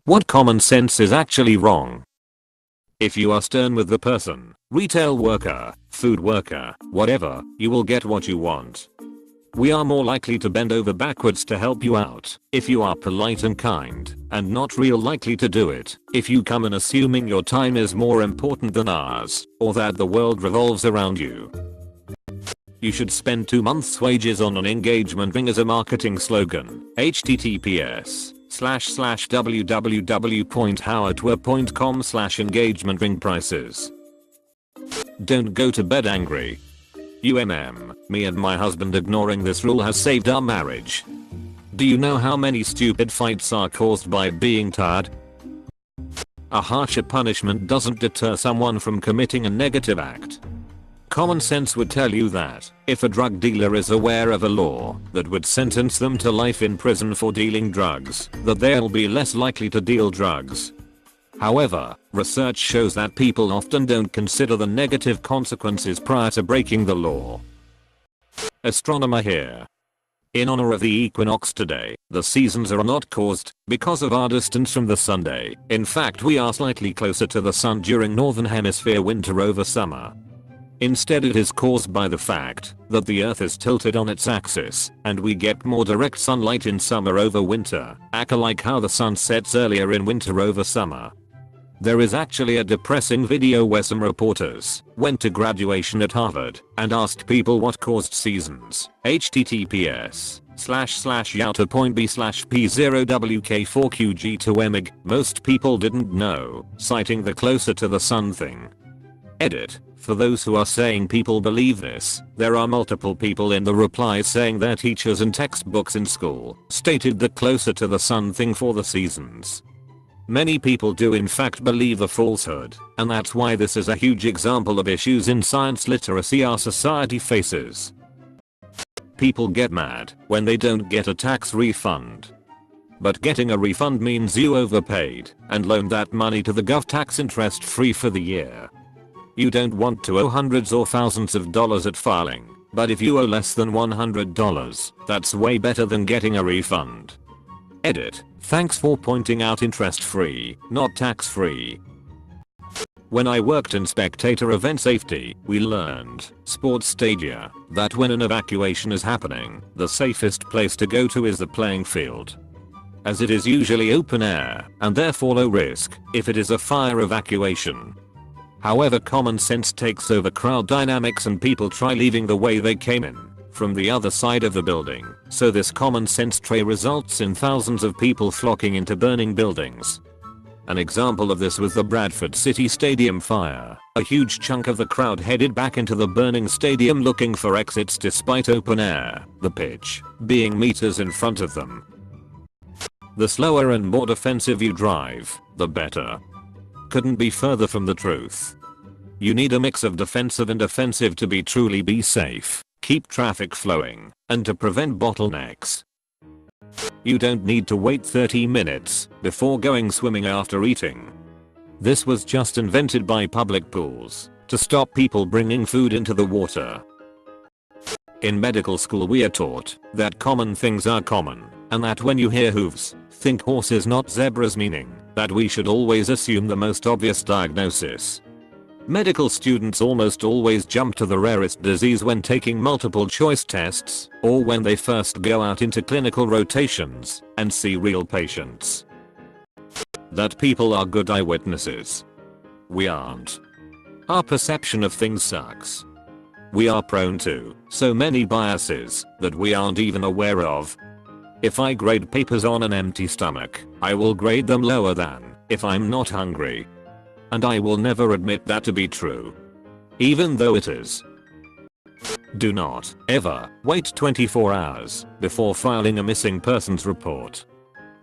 What common sense is actually wrong? If you are stern with the person, retail worker, food worker, whatever, you will get what you want. We are more likely to bend over backwards to help you out if you are polite and kind, and not real likely to do it if you come in assuming your time is more important than ours, or that the world revolves around you. You should spend 2 months' wages on an engagement ring as a marketing slogan. https://www.howardwere.com/engagement ring prices. Don't go to bed angry. Me and my husband ignoring this rule has saved our marriage. Do you know how many stupid fights are caused by being tired? A harsher punishment doesn't deter someone from committing a negative act. Common sense would tell you that if a drug dealer is aware of a law that would sentence them to life in prison for dealing drugs, that they'll be less likely to deal drugs. However, research shows that people often don't consider the negative consequences prior to breaking the law. Astronomer here. In honor of the equinox today, the seasons are not caused because of our distance from the Sunday. In fact, we are slightly closer to the sun during northern hemisphere winter over summer. Instead, it is caused by the fact that the earth is tilted on its axis and we get more direct sunlight in summer over winter, like how the sun sets earlier in winter over summer. There is actually a depressing video where some reporters went to graduation at Harvard and asked people what caused seasons. https://yauta.b/p0wk4qg2emig. Most people didn't know, citing the closer to the sun thing. Edit. For those who are saying people believe this, there are multiple people in the replies saying their teachers and textbooks in school stated the closer to the sun thing for the seasons. Many people do in fact believe the falsehood, and that's why this is a huge example of issues in science literacy our society faces. People get mad when they don't get a tax refund. But getting a refund means you overpaid and loaned that money to the gov tax interest free for the year. You don't want to owe hundreds or thousands of dollars at filing, but if you owe less than $100, that's way better than getting a refund. Edit. Thanks for pointing out interest free, not tax free. When I worked in spectator event safety, we learned, sports stadia, that when an evacuation is happening, the safest place to go to is the playing field. As it is usually open air, and therefore low risk, if it is a fire evacuation. However, common sense takes over crowd dynamics and people try leaving the way they came in, from the other side of the building, so this common sense tray results in thousands of people flocking into burning buildings. An example of this was the Bradford City Stadium fire. A huge chunk of the crowd headed back into the burning stadium looking for exits despite open air, the pitch being meters in front of them. The slower and more defensive you drive, the better. Couldn't be further from the truth. You need a mix of defensive and offensive to truly be safe, keep traffic flowing, and to prevent bottlenecks. You don't need to wait 30 minutes before going swimming after eating. This was just invented by public pools to stop people bringing food into the water. In medical school we are taught that common things are common, and that when you hear hooves, think horses not zebras, meaning that we should always assume the most obvious diagnosis. Medical students almost always jump to the rarest disease when taking multiple choice tests, or when they first go out into clinical rotations and see real patients. That people are good eyewitnesses. We aren't. Our perception of things sucks. We are prone to so many biases that we aren't even aware of. If I grade papers on an empty stomach, I will grade them lower than if I'm not hungry. And I will never admit that to be true, even though it is. Do not ever wait 24 hours before filing a missing persons report.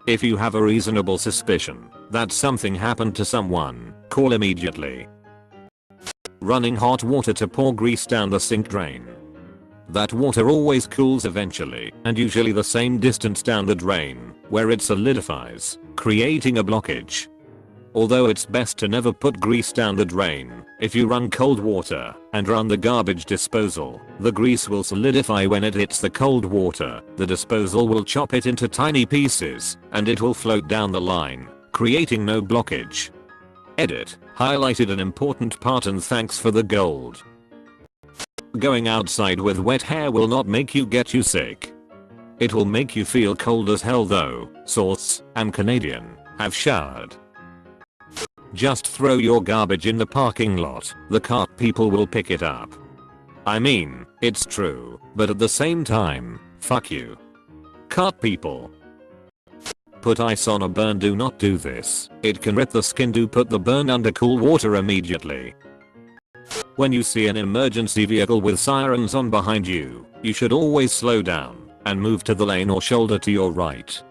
If you have a reasonable suspicion that something happened to someone, call immediately. Running hot water to pour grease down the sink drain. That water always cools eventually, and usually the same distance down the drain, where it solidifies, creating a blockage. Although it's best to never put grease down the drain, if you run cold water and run the garbage disposal, the grease will solidify when it hits the cold water. The disposal will chop it into tiny pieces and it will float down the line, Creating no blockage. Edit. Highlighted an important part and thanks for the gold. Going outside with wet hair will not make you get you sick. It will make you feel cold as hell though. Source: I'm Canadian. Have showered. Just throw your garbage in the parking lot. The cart people will pick it up. I mean, it's true, but at the same time, fuck you. Cart people. Put ice on a burn. Do not do this. It can rip the skin. Do put the burn under cool water immediately. When you see an emergency vehicle with sirens on behind you, you should always slow down and move to the lane or shoulder to your right.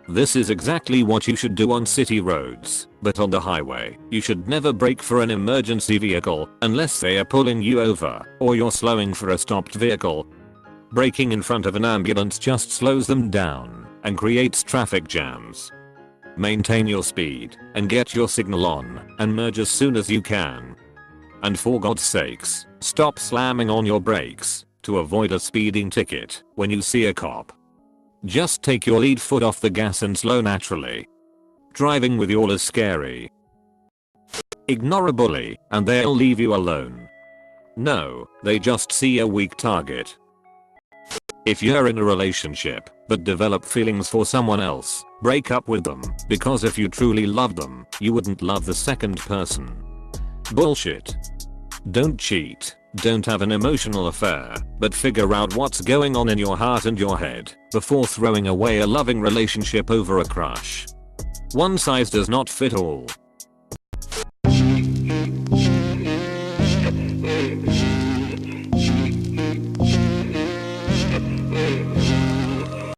This is exactly what you should do on city roads, but on the highway, you should never brake for an emergency vehicle unless they are pulling you over or you're slowing for a stopped vehicle. Braking in front of an ambulance just slows them down and creates traffic jams. Maintain your speed and get your signal on and merge as soon as you can. And for God's sakes, stop slamming on your brakes to avoid a speeding ticket when you see a cop. Just take your lead foot off the gas and slow naturally. Driving with y'all is scary. Ignore a bully and they'll leave you alone. No, they just see a weak target. If you're in a relationship but develop feelings for someone else, break up with them, because if you truly love them, you wouldn't love the second person. Bullshit. Don't cheat. Don't have an emotional affair, but figure out what's going on in your heart and your head before throwing away a loving relationship over a crush. One size does not fit all.